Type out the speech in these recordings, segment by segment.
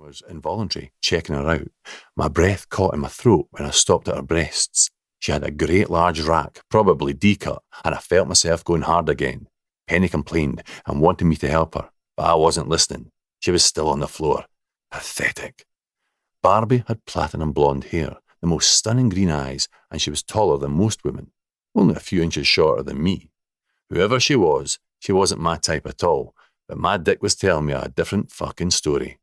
was involuntary, checking her out. My breath caught in my throat when I stopped at her breasts. She had a great large rack, probably D-cut, and I felt myself going hard again. Penny complained and wanted me to help her, but I wasn't listening. She was still on the floor. Pathetic. Barbie had platinum blonde hair, the most stunning green eyes, and she was taller than most women, only a few inches shorter than me. Whoever she wasn't my type at all, but my dick was telling me a different fucking story.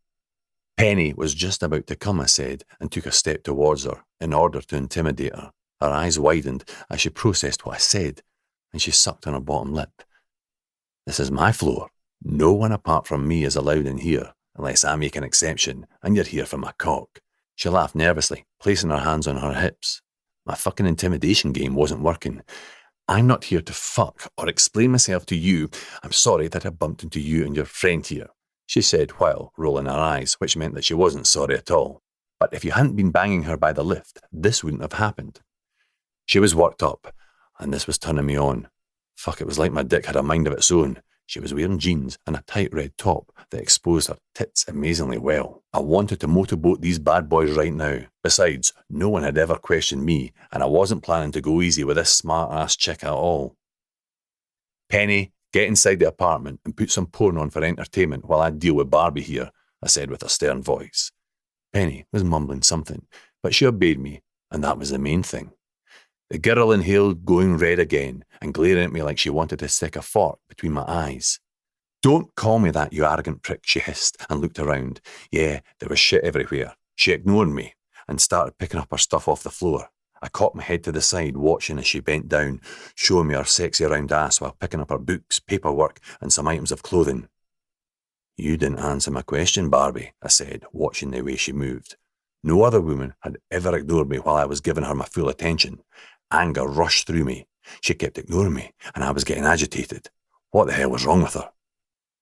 Penny was just about to come, I said, and took a step towards her in order to intimidate her. Her eyes widened as she processed what I said, and she sucked on her bottom lip. This is my floor. No one apart from me is allowed in here, unless I make an exception, and you're here for my cock. She laughed nervously, placing her hands on her hips. My fucking intimidation game wasn't working. I'm not here to fuck or explain myself to you. I'm sorry that I bumped into you and your friend here, she said while rolling her eyes, which meant that she wasn't sorry at all. But if you hadn't been banging her by the lift, this wouldn't have happened. She was worked up, and this was turning me on. Fuck, it was like my dick had a mind of its own. She was wearing jeans and a tight red top that exposed her tits amazingly well. I wanted to motorboat these bad boys right now. Besides, no one had ever questioned me, and I wasn't planning to go easy with this smart-ass chick at all. Penny, get inside the apartment and put some porn on for entertainment while I deal with Barbie here, I said with a stern voice. Penny was mumbling something, but she obeyed me, and that was the main thing. The girl inhaled, going red again, and glaring at me like she wanted to stick a fork between my eyes. Don't call me that, you arrogant prick, she hissed and looked around. Yeah, there was shit everywhere. She ignored me and started picking up her stuff off the floor. I cocked my head to the side, watching as she bent down, showing me her sexy round ass while picking up her books, paperwork, and some items of clothing. You didn't answer my question, Barbie, I said, watching the way she moved. No other woman had ever ignored me while I was giving her my full attention. Anger rushed through me. She kept ignoring me, and I was getting agitated. What the hell was wrong with her?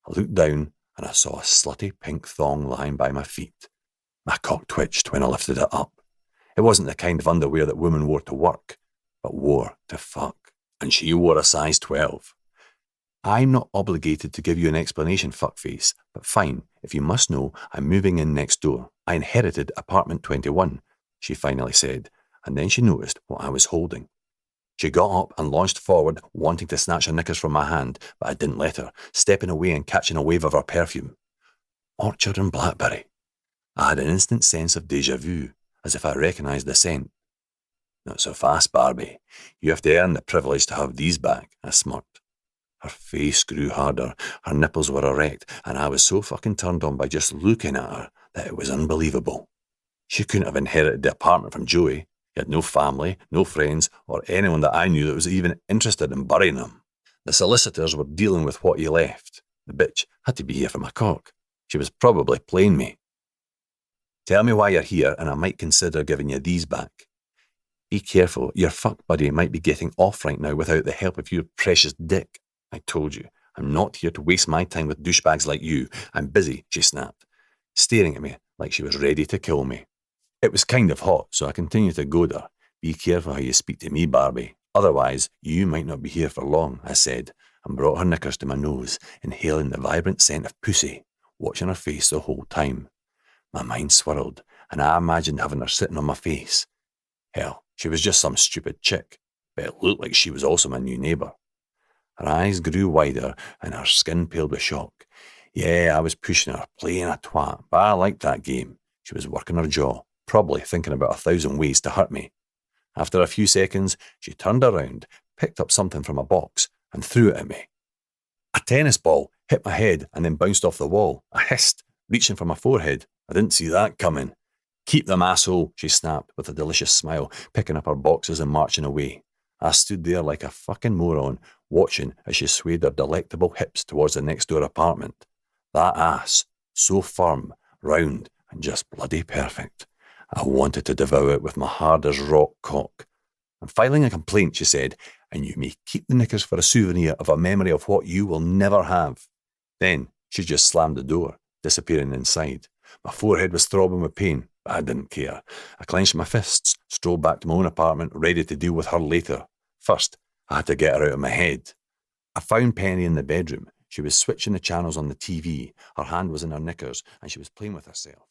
I looked down, and I saw a slutty pink thong lying by my feet. My cock twitched when I lifted it up. It wasn't the kind of underwear that women wore to work, but wore to fuck. And she wore a size 12. I'm not obligated to give you an explanation, fuckface, but fine, if you must know, I'm moving in next door. I inherited apartment 21, she finally said, and then she noticed what I was holding. She got up and launched forward, wanting to snatch her knickers from my hand, but I didn't let her, stepping away and catching a wave of her perfume. Orchard and blackberry. I had an instant sense of déjà vu, as if I recognised the scent. Not so fast, Barbie. You have to earn the privilege to have these back, I smirked. Her face grew harder, her nipples were erect, and I was so fucking turned on by just looking at her that it was unbelievable. She couldn't have inherited the apartment from Joey. He had no family, no friends, or anyone that I knew that was even interested in burying him. The solicitors were dealing with what he left. The bitch had to be here for my cock. She was probably playing me. Tell me why you're here and I might consider giving you these back. Be careful, your fuck buddy might be getting off right now without the help of your precious dick. I told you, I'm not here to waste my time with douchebags like you. I'm busy, she snapped, staring at me like she was ready to kill me. It was kind of hot, so I continued to goad her. Be careful how you speak to me, Barbie. Otherwise, you might not be here for long, I said, and brought her knickers to my nose, inhaling the vibrant scent of pussy, watching her face the whole time. My mind swirled, and I imagined having her sitting on my face. Hell, she was just some stupid chick, but it looked like she was also my new neighbour. Her eyes grew wider, and her skin paled with shock. Yeah, I was pushing her, playing a twat, but I liked that game. She was working her jaw, probably thinking about 1,000 ways to hurt me. After a few seconds, she turned around, picked up something from a box, and threw it at me. A tennis ball hit my head and then bounced off the wall. I hissed, reaching for my forehead. I didn't see that coming. Keep them, asshole, she snapped with a delicious smile, picking up her boxes and marching away. I stood there like a fucking moron, watching as she swayed her delectable hips towards the next door apartment. That ass, so firm, round, and just bloody perfect. I wanted to devour it with my hard as rock cock. I'm filing a complaint, she said, and you may keep the knickers for a souvenir of a memory of what you will never have. Then she just slammed the door, disappearing inside. My forehead was throbbing with pain, but I didn't care. I clenched my fists, strolled back to my own apartment, ready to deal with her later. First, I had to get her out of my head. I found Penny in the bedroom. She was switching the channels on the TV. Her hand was in her knickers, and she was playing with herself.